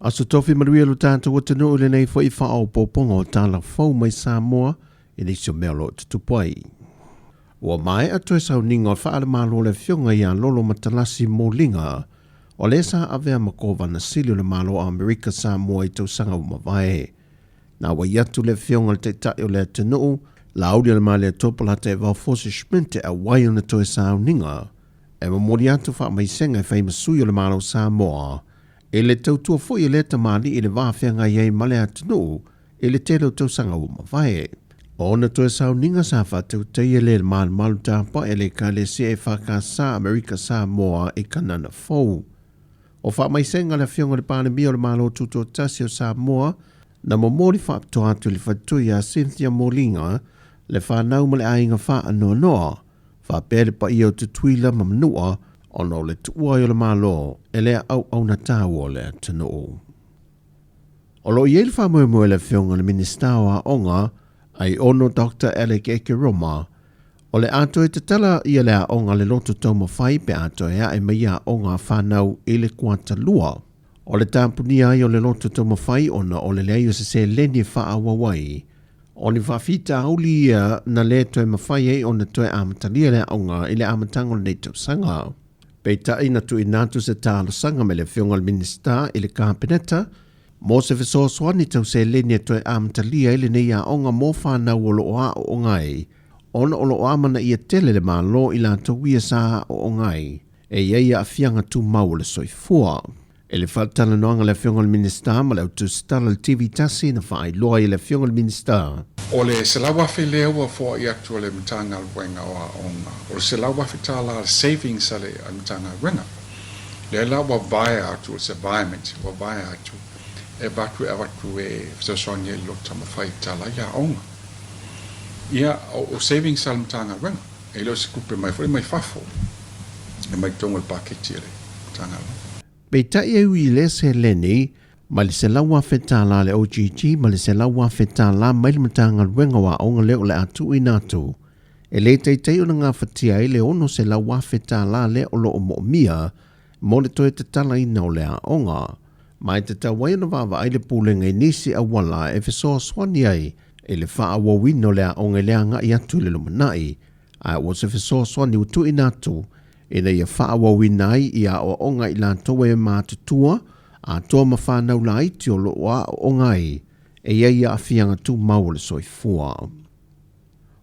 Aso tofi maruia lo tātou o tanu le nei fo I whao poponga o Tala fau mai Sāmoa I nei sio melo tutupai. Ua mai atoe sauninga o whaare malo le fionga I a lolo matalasi mōlinga o le sa avea makova na sili le malo a Amerika Sāmoa I tau sanga umawai. Na wa yatu le fionga le te tai o le tanu, la audi le male topala te wau fosi shmente a wai o na toe sauninga. E mamori atu wha mai senga I whai masui o le malo Sāmoa. E le tautua fo I le tamali I le wāwhianga iei male atunu, e le telo tau sanga umawai. O na toe sauninga sa whatau teie le malu tāpa e le ka le se e whakasa Amerika Sāmoa e kanana fau. O wha mai senga le fionga le pāne mia o le malo tuto tasi o Sāmoa, na momori whaapto atu le whatui a Cynthia Molinga, le whanau ma le ainga wha anoa noa, whapere pa I o tutuila mamnua, ono le tuua I o le malo, e lea au na tāu o le tanu. O lo I ele whamoe le fionga le ministawa onga, ai ono Dr. Alec Ekeroma, o le ato e te tala I lea onga le loto tau mawhai pe ato e a e maia onga whanau I le kuata lua. O le tāpunia I o le loto tau mawhai ona o le leo se leni wha awawai. O ni whawhita auli ia na le toe mawhai e o na toe amatalia le onga I le amatango le neitau sanga. Peita ina tu inatu se tālo sanga me le fiongal minista I le kāpeneta, mo se feso swani tau se leni toe amatalia I le neia onga mo whanau o loa o ngai, ona o loa mana ia tele le malo I la tawia sa o ngai, e ia a fianga tu mau le soifua. E le whatala noanga le fiongal minista ma le autu stala le TV tasi na whai loa I le fiongal minista. O le se la wafi lea ua fua I atu le mtanga alwenga o a onga. O le se la wafi tala savings ale a mtanga alwenga. Le la wa vaya atu, se environment, wa vaya atu. E batu e watu e fsosonye lo tama whai tala ia onga. Ia o savings ale mtanga alwenga. E lo se kupe mai furi mai fafo. E mai tongo le paketi ale mtanga alwenga. Beita I ui le se leni, ma le se lawa whetala le OGG, ma le se lawa whetala mai le matanga wenga wa onga leo le atu I natu. E le teitei una ngā whatia I le ono se lawa whetala le olo o mo'omia, mo le toe te tala ina o le a onga. Ma e te tawai na wawa ai le pūlenga I nisi a wala e fesoa swani ai, e le wha wawino le a onga le anga I atu le lumanai, a o se fesoa swani utu I natu, e na ia whaawa winai I a o onga I la toa e mātutua, a toa mawhanau la iti o loa o ngai, e ia a fianga tu mau le soifua.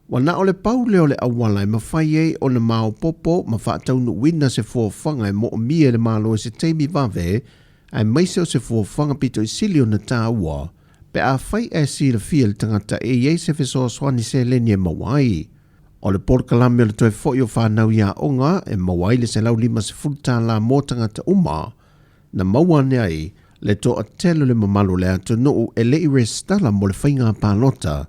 Wana o le pau leo le awala e mawhai e o na mao popo, ma whaataunu wina se fuawhanga e mo mia le malo e se teimi vave, ai maise o se fuawhanga pito I sili o na tāua, pe a whai e si le fia le tangata e iei se fesoa swani se leni e mawai. O le porkalame o le toe fo o whanau ia onga e mawai le se lau lima se fulta la mōtanga ta uma. Na mawane ai le to a telo le mamalo le ato noo e le I restala mo le whainga pālota.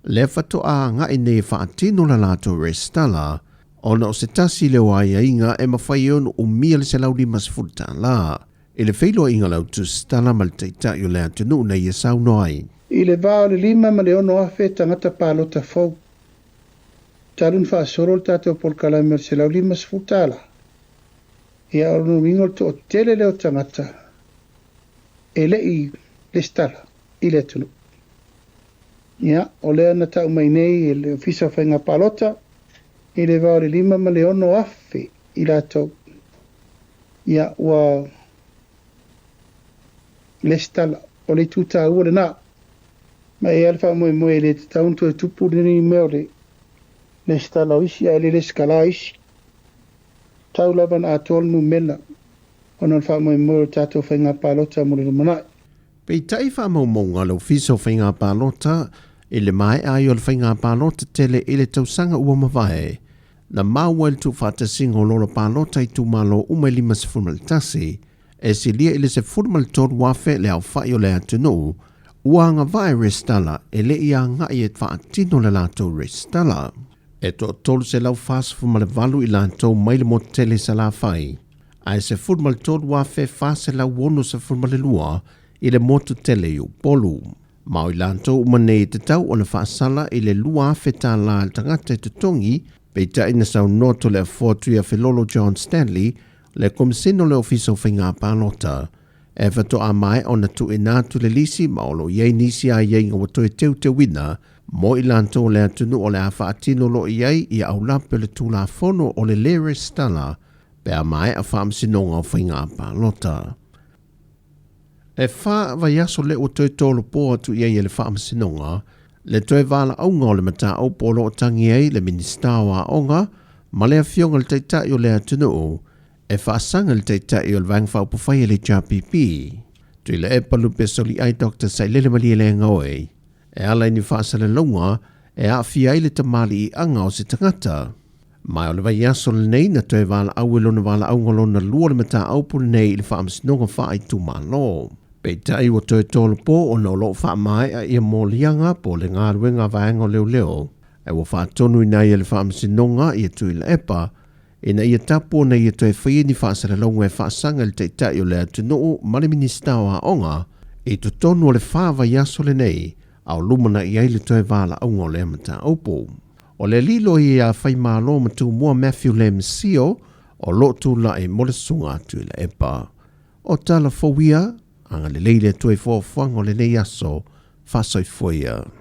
Le whato a nga I ne whaatino la lato restala. Ona o se tasi le wai a inga e mawhai ono o mia le se lau lima se fulta la. E le whailo inga lau tu stala ma le teitai o le ato noo na ia sauno ai. I le vao le lima ma le ono afe tangata pālota fau. Talun fa sorol tato por kalame se la lima sfutala. Ia ono wingol to tele le tangata. Ele I le stala I le tunu. Ia ole na tau mai nei le ofisa whainga palota. I le vao le lima ma le ono afe I la tau. Ia wa le stala o le tuta ua le na. Ma e alfa moe le tauntu e tupu ni meo le. Le stala isi a le skala isi. Tau laban a tol nu mela. Ona fa mo mo tato whainga palota mo le manai. Pei tai wha maumonga le ofiso whainga palota, e le mai ai o le whainga palota tele e le tausanga ua mawai. Na maua le tu whata singo lolo palota I tu malo umai lima se fulmalitasi, e si lia ele se fulmalitor wafe le au whai o le atunu, ua anga vai restala e le ia ngai e whaatino le lato restala. E to tolu se lau fasa fumale valu I lantou mai le motele sa la fai. Ai se fumale tolu wafe fasa lau wono se fumale lua I le motu tele I polu. Mau I lantou umane te tau o le faasala I le lua feta la tangata te tongi, peita ina sau noto le afotu ia Filolo John Stanley, le komisino le ofiso whainga pālota, e whatoa mai o na tu e nātu le lisi maolo iei nisi a iei ngā watoe teu te wina mo i lanto le atunu o le a whaatino lo iei i au lape le tūla fono o le lere stala pe a mai a whaamsinonga o whainga pa lota. E wha vai aso le o toi tolo po atu iei e le whaamsinonga le toi wala aunga o le mata au polo o tangi ei le ministawa onga ma le a fionga le teitai o le atunu o e whaasanga le teitai o le vangwhau pawhai le JPP. Tui le e palu pe soli ai Dr. Sailele Malia le ngaoi. E ala ni whaasale longa e a fia le tamali i anga o se tangata. Mai o le vai aso le nei na toi wala au elona wala au ngolona lua le mata au pulu nei le whaamsinonga wha ai tu malo. Pei tai o toi tolo po o no lo wha mai a ia mo lianga po le ngā ruenga vaenga leo leo. E wa wha tonu ina ia le whaamsinonga ia tui le epa ina ia tapu na ia toi whaia ni whaasale longa e whaasanga le teitai o le atunuu ma le ministawa onga e tu tonu o le whaava iaso le nei au lumana i aile toi wala aunga o le amata aupo. O le lilo i a whai malo matu mua Matthew Lam Sam o lo tu la e mole sunga atu le epa. O tala fowia anga le leile toi fōwhanga o le nei aso whasoi fwia.